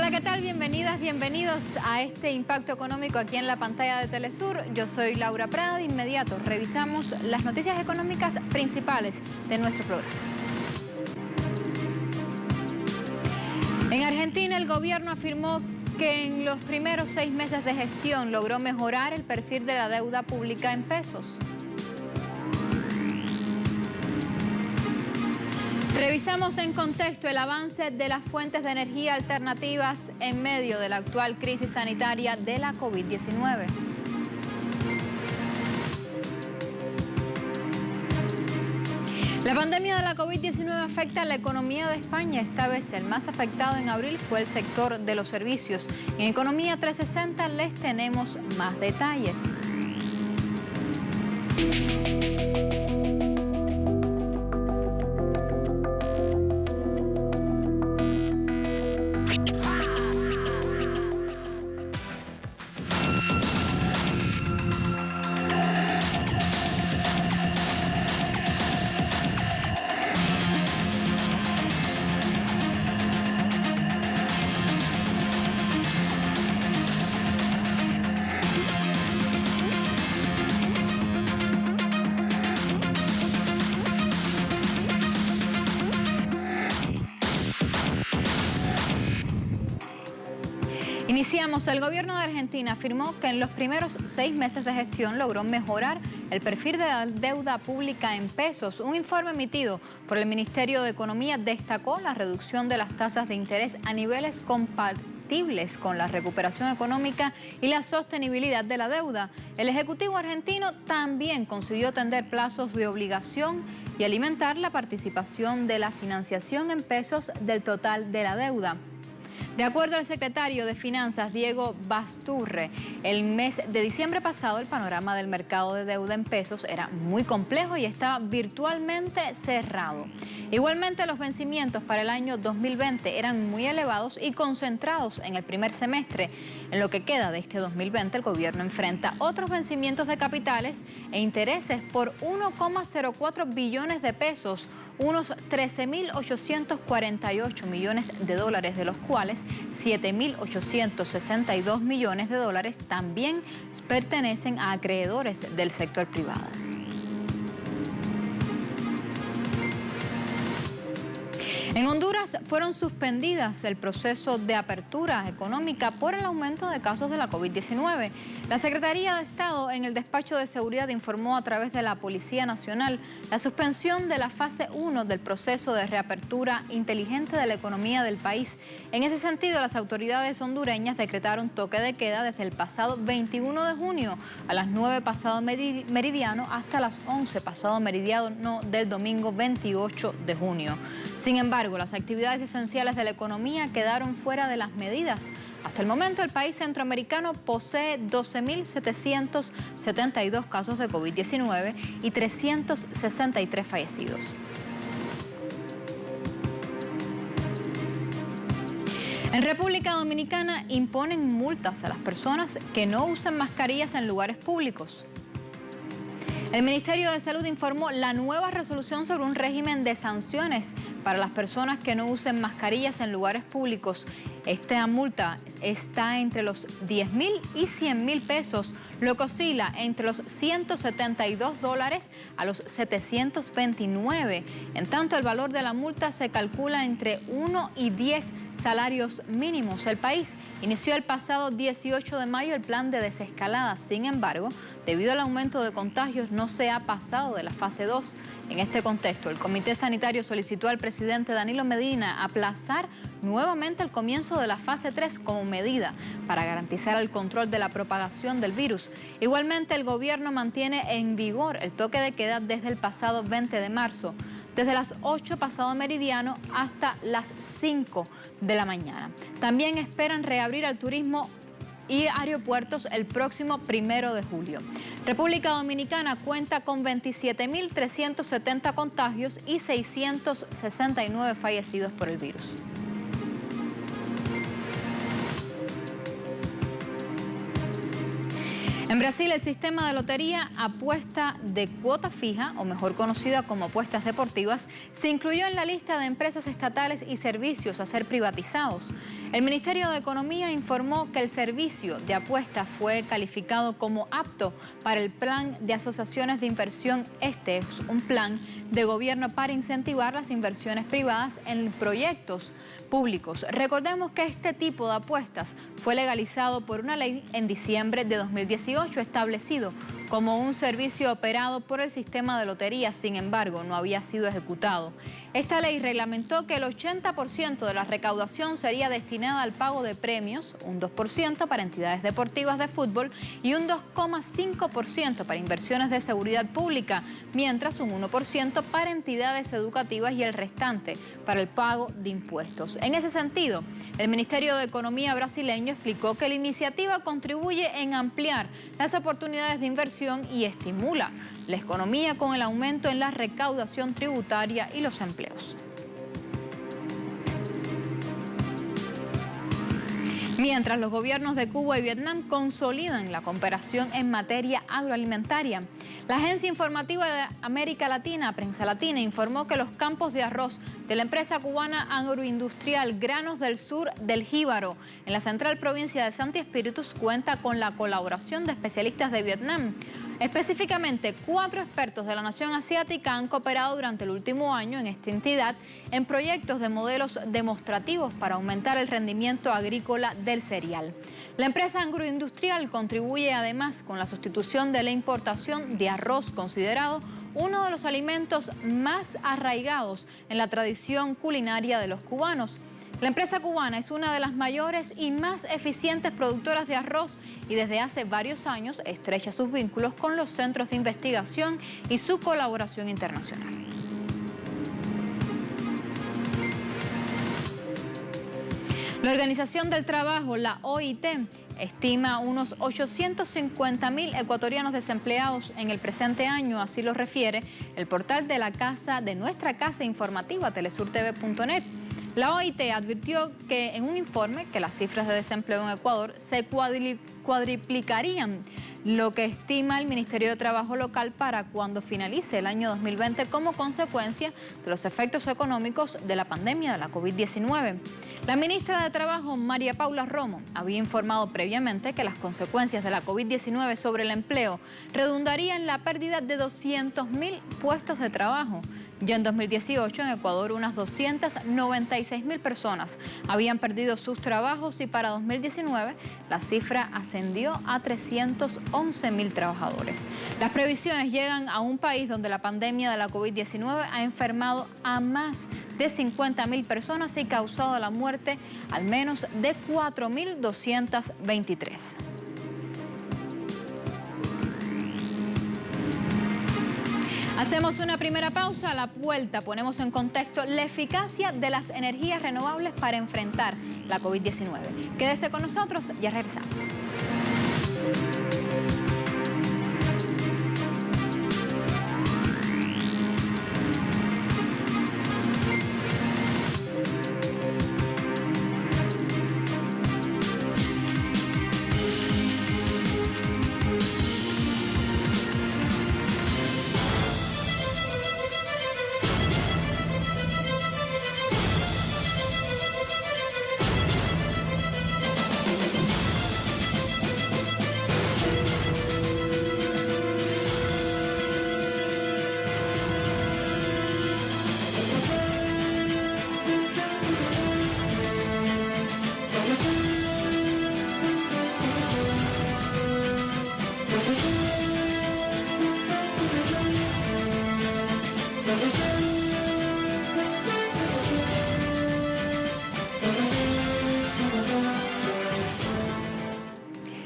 Hola, ¿qué tal? Bienvenidas, bienvenidos a este Impacto Económico aquí en la pantalla de Telesur. Yo soy Laura Prada. De inmediato revisamos las noticias económicas principales de nuestro programa. En Argentina, el gobierno afirmó que en los primeros 6 meses de gestión logró mejorar el perfil de la deuda pública en pesos. Revisamos en contexto el avance de las fuentes de energía alternativas en medio de la actual crisis sanitaria de la COVID-19. La pandemia de la COVID-19 afecta a la economía de España. Esta vez el más afectado en abril fue el sector de los servicios. En Economía 360 les tenemos más detalles. Iniciamos. El gobierno de Argentina afirmó que en los primeros 6 meses de gestión logró mejorar el perfil de la deuda pública en pesos. Un informe emitido por el Ministerio de Economía destacó la reducción de las tasas de interés a niveles compatibles con la recuperación económica y la sostenibilidad de la deuda. El Ejecutivo argentino también consiguió tender plazos de obligación y alimentar la participación de la financiación en pesos del total de la deuda. De acuerdo al secretario de Finanzas, Diego Basturre, el mes de diciembre pasado el panorama del mercado de deuda en pesos era muy complejo y estaba virtualmente cerrado. Igualmente, los vencimientos para el año 2020 eran muy elevados y concentrados en el primer semestre. En lo que queda de este 2020, el gobierno enfrenta otros vencimientos de capitales e intereses por 1,04 billones de pesos, unos 13.848 millones de dólares, de los cuales 7.862 millones de dólares también pertenecen a acreedores del sector privado. En Honduras fueron suspendidas el proceso de apertura económica por el aumento de casos de la COVID-19. La Secretaría de Estado en el despacho de seguridad informó a través de la Policía Nacional la suspensión de la fase 1 del proceso de reapertura inteligente de la economía del país. En ese sentido, las autoridades hondureñas decretaron toque de queda desde el pasado 21 de junio a las 9 pasado meridiano hasta las 11 pasado meridiano del domingo 28 de junio. Sin embargo, las actividades esenciales de la economía quedaron fuera de las medidas. Hasta el momento, el país centroamericano posee 12.772 casos de COVID-19 y 363 fallecidos. En República Dominicana imponen multas a las personas que no usen mascarillas en lugares públicos. El Ministerio de Salud informó la nueva resolución sobre un régimen de sanciones para las personas que no usen mascarillas en lugares públicos. Esta multa está entre los 10.000 y 100.000 pesos, lo que oscila entre los $172 a los 729. En tanto, el valor de la multa se calcula entre 1 y 10 salarios mínimos. El país inició el pasado 18 de mayo el plan de desescalada. Sin embargo, debido al aumento de contagios, no se ha pasado de la fase 2. En este contexto, el Comité Sanitario solicitó al presidente Danilo Medina aplazar nuevamente el comienzo de la fase 3 como medida para garantizar el control de la propagación del virus. Igualmente, el gobierno mantiene en vigor el toque de queda desde el pasado 20 de marzo. Desde las 8 pasado meridiano hasta las 5 de la mañana. También esperan reabrir al turismo y aeropuertos el próximo 1 de julio. República Dominicana cuenta con 27.370 contagios y 669 fallecidos por el virus. En Brasil, el sistema de lotería apuesta de cuota fija, o mejor conocida como apuestas deportivas, se incluyó en la lista de empresas estatales y servicios a ser privatizados. El Ministerio de Economía informó que el servicio de apuestas fue calificado como apto para el plan de asociaciones de inversión. Este es un plan de gobierno para incentivar las inversiones privadas en proyectos públicos. Recordemos que este tipo de apuestas fue legalizado por una ley en diciembre de 2018, establecido como un servicio operado por el sistema de lotería. Sin embargo, no había sido ejecutado. Esta ley reglamentó que el 80% de la recaudación sería destinada al pago de premios, un 2% para entidades deportivas de fútbol y un 2,5% para inversiones de seguridad pública, mientras un 1% para entidades educativas y el restante para el pago de impuestos. En ese sentido, el Ministerio de Economía brasileño explicó que la iniciativa contribuye en ampliar las oportunidades de inversión y estimula la economía con el aumento en la recaudación tributaria y los empleos. Mientras los gobiernos de Cuba y Vietnam consolidan la cooperación en materia agroalimentaria, la agencia informativa de América Latina, Prensa Latina, informó que los campos de arroz de la empresa cubana agroindustrial Granos del Sur del Jíbaro, en la central provincia de Santi Espíritus, cuenta con la colaboración de especialistas de Vietnam. Específicamente, 4 expertos de la nación asiática han cooperado durante el último año en esta entidad en proyectos de modelos demostrativos para aumentar el rendimiento agrícola del cereal. La empresa agroindustrial contribuye además con la sustitución de la importación de arroz, considerado uno de los alimentos más arraigados en la tradición culinaria de los cubanos. La empresa cubana es una de las mayores y más eficientes productoras de arroz y desde hace varios años estrecha sus vínculos con los centros de investigación y su colaboración internacional. La Organización del Trabajo, la OIT, estima unos 850.000 ecuatorianos desempleados en el presente año, así lo refiere el portal de nuestra casa informativa, telesurtv.net. La OIT advirtió que en un informe que las cifras de desempleo en Ecuador se cuadriplicarían, lo que estima el Ministerio de Trabajo local para cuando finalice el año 2020 como consecuencia de los efectos económicos de la pandemia de la COVID-19. La ministra de Trabajo, María Paula Romo, había informado previamente que las consecuencias de la COVID-19 sobre el empleo redundarían en la pérdida de 200.000 puestos de trabajo. Ya en 2018, en Ecuador, unas 296.000 personas habían perdido sus trabajos y para 2019 la cifra ascendió a 311.000 trabajadores. Las previsiones llegan a un país donde la pandemia de la COVID-19 ha enfermado a más de 50.000 personas y causado la muerte al menos de 4.223. Hacemos una primera pausa. A la vuelta ponemos en contexto la eficacia de las energías renovables para enfrentar la COVID-19. Quédese con nosotros, ya regresamos.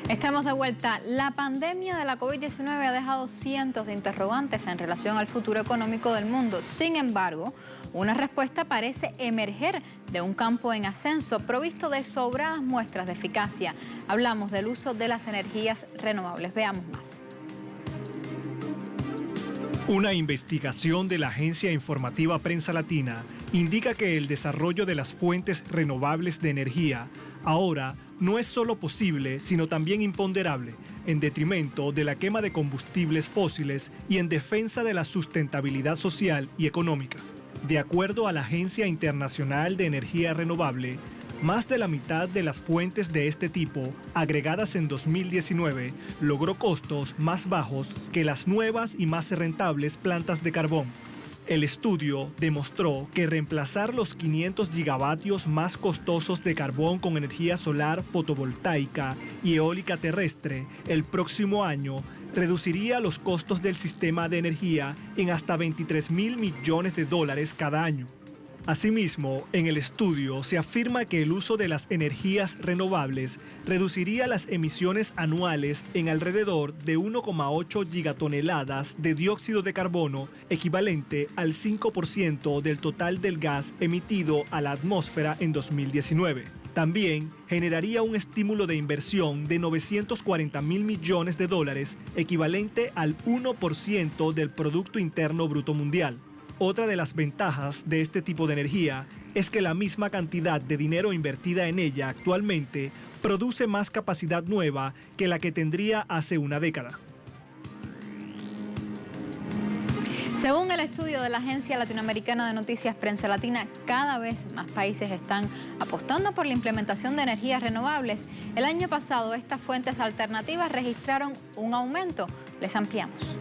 Estamos de vuelta. La pandemia de la COVID-19 ha dejado cientos de interrogantes en relación al futuro económico del mundo. Sin embargo, una respuesta parece emerger de un campo en ascenso, provisto de sobradas muestras de eficacia. Hablamos del uso de las energías renovables. Veamos más. Una investigación de la agencia informativa Prensa Latina indica que el desarrollo de las fuentes renovables de energía ahora no es solo posible, sino también imponderable, en detrimento de la quema de combustibles fósiles y en defensa de la sustentabilidad social y económica. De acuerdo a la Agencia Internacional de Energía Renovable, más de la mitad de las fuentes de este tipo, agregadas en 2019, logró costos más bajos que las nuevas y más rentables plantas de carbón. El estudio demostró que reemplazar los 500 gigavatios más costosos de carbón con energía solar fotovoltaica y eólica terrestre el próximo año reduciría los costos del sistema de energía en hasta $23.000 millones cada año. Asimismo, en el estudio se afirma que el uso de las energías renovables reduciría las emisiones anuales en alrededor de 1,8 gigatoneladas de dióxido de carbono, equivalente al 5% del total del gas emitido a la atmósfera en 2019. También generaría un estímulo de inversión de $940.000 millones, equivalente al 1% del Producto Interno Bruto Mundial. Otra de las ventajas de este tipo de energía es que la misma cantidad de dinero invertida en ella actualmente produce más capacidad nueva que la que tendría hace una década. Según el estudio de la Agencia Latinoamericana de Noticias Prensa Latina, cada vez más países están apostando por la implementación de energías renovables. El año pasado, estas fuentes alternativas registraron un aumento. Les ampliamos.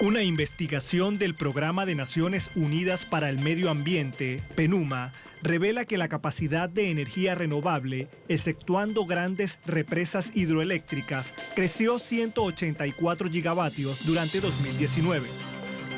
Una investigación del Programa de Naciones Unidas para el Medio Ambiente, PNUMA, revela que la capacidad de energía renovable, exceptuando grandes represas hidroeléctricas, creció 184 gigavatios durante 2019.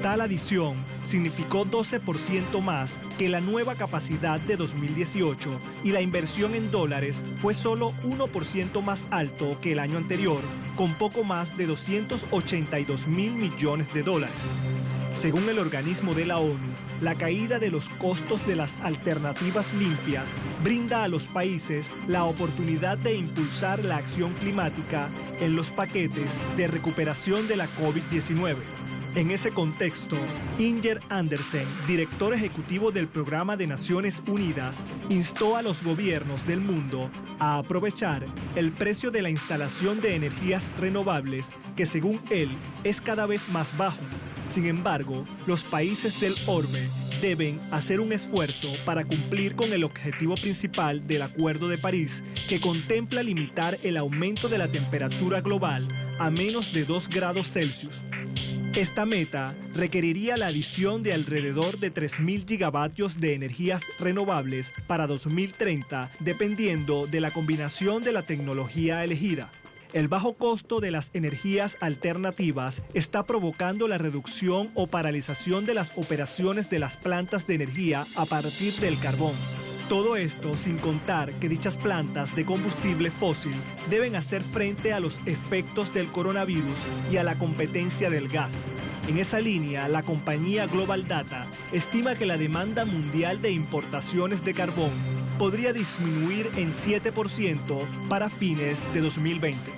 Tal adición significó 12% más que la nueva capacidad de 2018 y la inversión en dólares fue solo 1% más alto que el año anterior, con poco más de $282.000 millones. Según el organismo de la ONU, la caída de los costos de las alternativas limpias brinda a los países la oportunidad de impulsar la acción climática en los paquetes de recuperación de la COVID-19. En ese contexto, Inger Andersen, director ejecutivo del Programa de Naciones Unidas, instó a los gobiernos del mundo a aprovechar el precio de la instalación de energías renovables, que según él es cada vez más bajo. Sin embargo, los países del orbe deben hacer un esfuerzo para cumplir con el objetivo principal del Acuerdo de París, que contempla limitar el aumento de la temperatura global a menos de 2 grados Celsius. Esta meta requeriría la adición de alrededor de 3.000 gigavatios de energías renovables para 2030, dependiendo de la combinación de la tecnología elegida. El bajo costo de las energías alternativas está provocando la reducción o paralización de las operaciones de las plantas de energía a partir del carbón. Todo esto sin contar que dichas plantas de combustible fósil deben hacer frente a los efectos del coronavirus y a la competencia del gas. En esa línea, la compañía Global Data estima que la demanda mundial de importaciones de carbón podría disminuir en 7% para fines de 2020.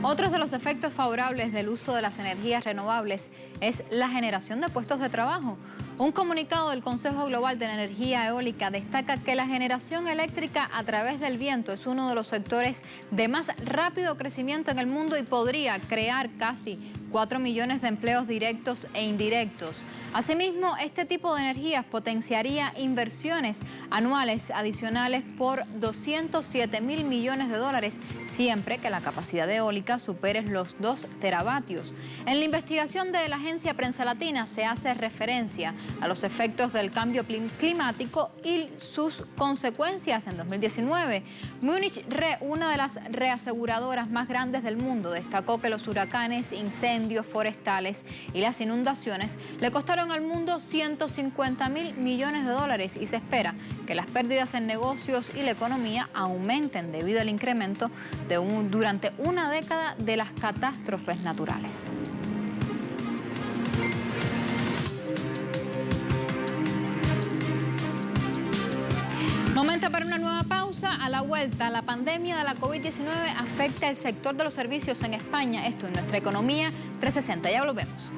Otros de los efectos favorables del uso de las energías renovables es la generación de puestos de trabajo. Un comunicado del Consejo Global de la Energía Eólica destaca que la generación eléctrica a través del viento es uno de los sectores de más rápido crecimiento en el mundo y podría crear casi 4 millones de empleos directos e indirectos. Asimismo, este tipo de energías potenciaría inversiones anuales adicionales por $207.000 millones, siempre que la capacidad eólica supere los 2 teravatios. En la investigación de la Agencia Prensa Latina se hace referencia a los efectos del cambio climático y sus consecuencias. En 2019, Munich Re, una de las reaseguradoras más grandes del mundo, destacó que los huracanes, incendios forestales y las inundaciones le costaron al mundo $150.000 millones y se espera que las pérdidas en negocios y la economía aumenten debido al incremento durante una década de las catástrofes naturales. Momento para una nueva pausa. A la vuelta, la pandemia de la COVID-19 afecta el sector de los servicios en España. Esto en nuestra economía 360. Ya volvemos.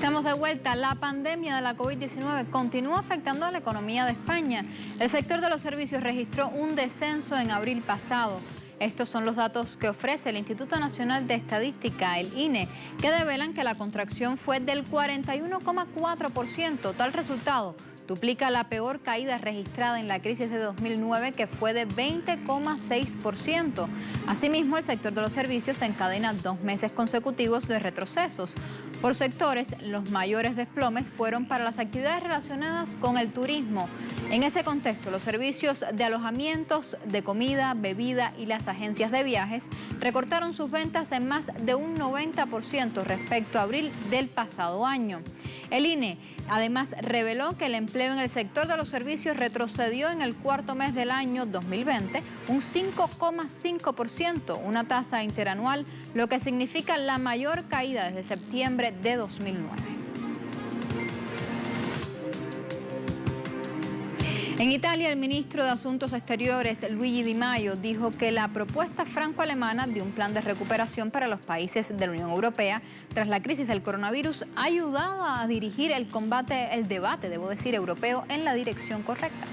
Estamos de vuelta. La pandemia de la COVID-19 continúa afectando a la economía de España. El sector de los servicios registró un descenso en abril pasado. Estos son los datos que ofrece el Instituto Nacional de Estadística, el INE, que develan que la contracción fue del 41,4%. Tal resultado duplica la peor caída registrada en la crisis de 2009, que fue de 20,6%. Asimismo, el sector de los servicios encadena 2 meses consecutivos de retrocesos. Por sectores, los mayores desplomes fueron para las actividades relacionadas con el turismo. En ese contexto, los servicios de alojamientos, de comida, bebida y las agencias de viajes recortaron sus ventas en más de un 90% respecto a abril del pasado año. El INE además reveló que el empleo en el sector de los servicios retrocedió en el cuarto mes del año 2020 un 5,5%, una tasa interanual, lo que significa la mayor caída desde septiembre de 2009. En Italia, el ministro de Asuntos Exteriores, Luigi Di Maio, dijo que la propuesta franco-alemana de un plan de recuperación para los países de la Unión Europea tras la crisis del coronavirus ha ayudado a dirigir el debate, europeo en la dirección correcta.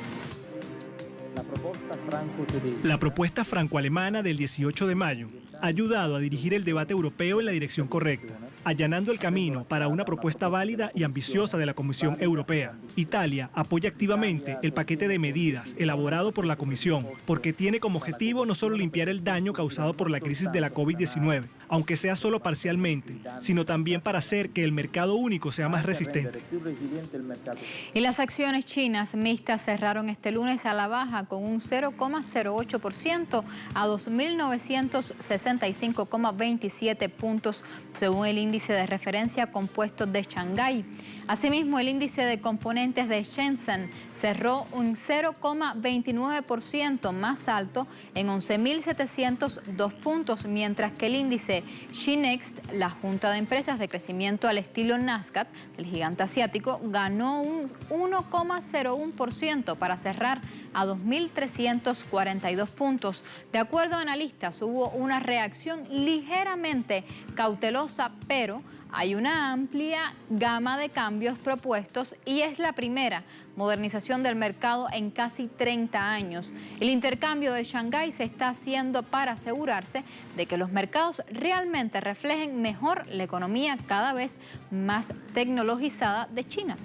La propuesta franco-alemana del 18 de mayo ha ayudado a dirigir el debate europeo en la dirección correcta, allanando el camino para una propuesta válida y ambiciosa de la Comisión Europea. Italia apoya activamente el paquete de medidas elaborado por la Comisión, porque tiene como objetivo no solo limpiar el daño causado por la crisis de la COVID-19, aunque sea solo parcialmente, sino también para hacer que el mercado único sea más resistente. Y las acciones chinas mixtas cerraron este lunes a la baja con un 0,08% a 2.965,27 puntos, según el índice de referencia compuestos de Shanghái. Asimismo, el índice de componentes de Shenzhen cerró un 0,29% más alto en 11.702 puntos, mientras que el índice Shinext, la junta de empresas de crecimiento al estilo Nasdaq, del gigante asiático, ganó un 1,01% para cerrar a 2.342 puntos. De acuerdo a analistas, hubo una reacción ligeramente cautelosa, pero hay una amplia gama de cambios propuestos y es la primera modernización del mercado en casi 30 años. El intercambio de Shanghái se está haciendo para asegurarse de que los mercados realmente reflejen mejor la economía cada vez más tecnologizada de China.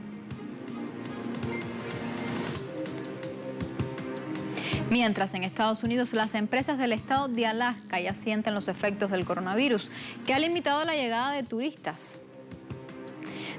Mientras en Estados Unidos las empresas del estado de Alaska ya sienten los efectos del coronavirus, que ha limitado la llegada de turistas.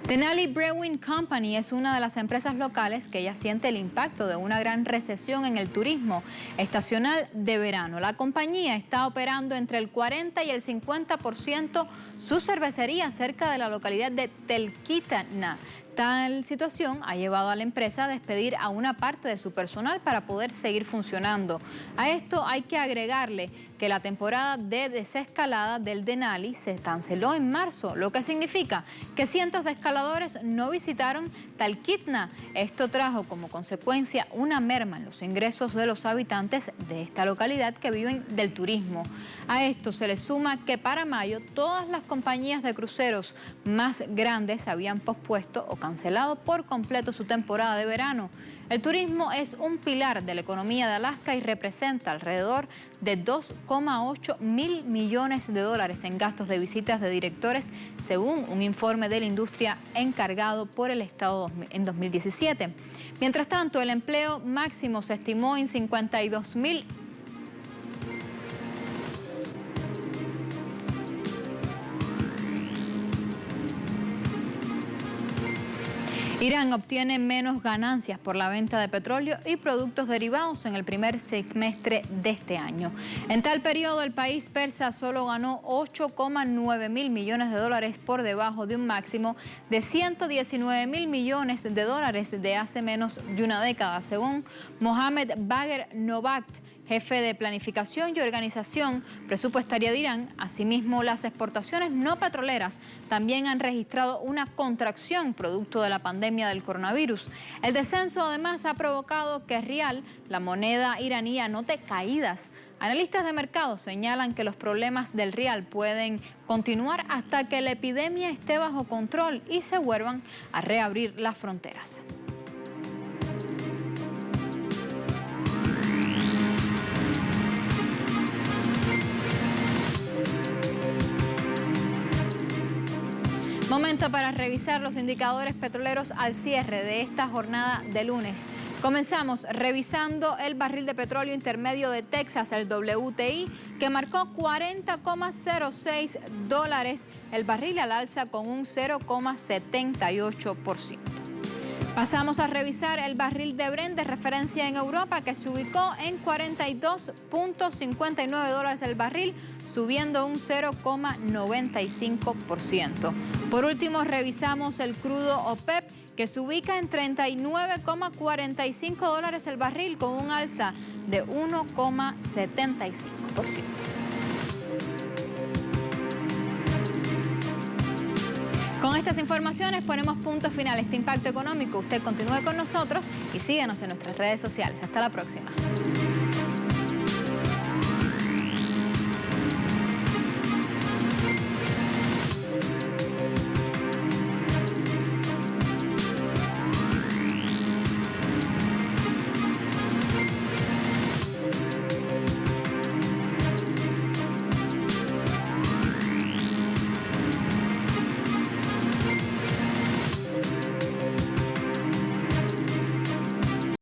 Denali Brewing Company es una de las empresas locales que ya siente el impacto de una gran recesión en el turismo estacional de verano. La compañía está operando entre el 40 y el 50% su cervecería cerca de la localidad de Talkeetna. Tal situación ha llevado a la empresa a despedir a una parte de su personal para poder seguir funcionando. A esto hay que agregarle que la temporada de desescalada del Denali se canceló en marzo, lo que significa que cientos de escaladores no visitaron Talkeetna. Esto trajo como consecuencia una merma en los ingresos de los habitantes de esta localidad que viven del turismo. A esto se le suma que para mayo todas las compañías de cruceros más grandes habían pospuesto o cancelado por completo su temporada de verano. El turismo es un pilar de la economía de Alaska y representa alrededor de 2,8 mil millones de dólares en gastos de visitas de directores, según un informe de la industria encargado por el Estado en 2017. Mientras tanto, el empleo máximo se estimó en 52.000. Irán obtiene menos ganancias por la venta de petróleo y productos derivados en el primer semestre de este año. En tal periodo, el país persa solo ganó 8,9 mil millones de dólares por debajo de un máximo de 119 mil millones de dólares de hace menos de una década, según Mohamed Bagher Novakt, jefe de planificación y organización presupuestaria de Irán. Asimismo, las exportaciones no petroleras también han registrado una contracción producto de la pandemia del coronavirus. El descenso además ha provocado que el rial, la moneda iraní, anote caídas Analistas de mercado señalan que los problemas del real pueden continuar hasta que la epidemia esté bajo control y se vuelvan a reabrir las fronteras. Momento para revisar los indicadores petroleros al cierre de esta jornada de lunes. Comenzamos revisando el barril de petróleo intermedio de Texas, el WTI, que marcó $40,06 el barril al alza con un 0,78%. Pasamos a revisar el barril de Brent de referencia en Europa, que se ubicó en $42,59 el barril, subiendo un 0,95%. Por último, revisamos el crudo OPEP, que se ubica en $39,45 el barril, con un alza de 1,75%. Con estas informaciones ponemos punto final a este impacto económico. Usted continúe con nosotros y síganos en nuestras redes sociales. Hasta la próxima.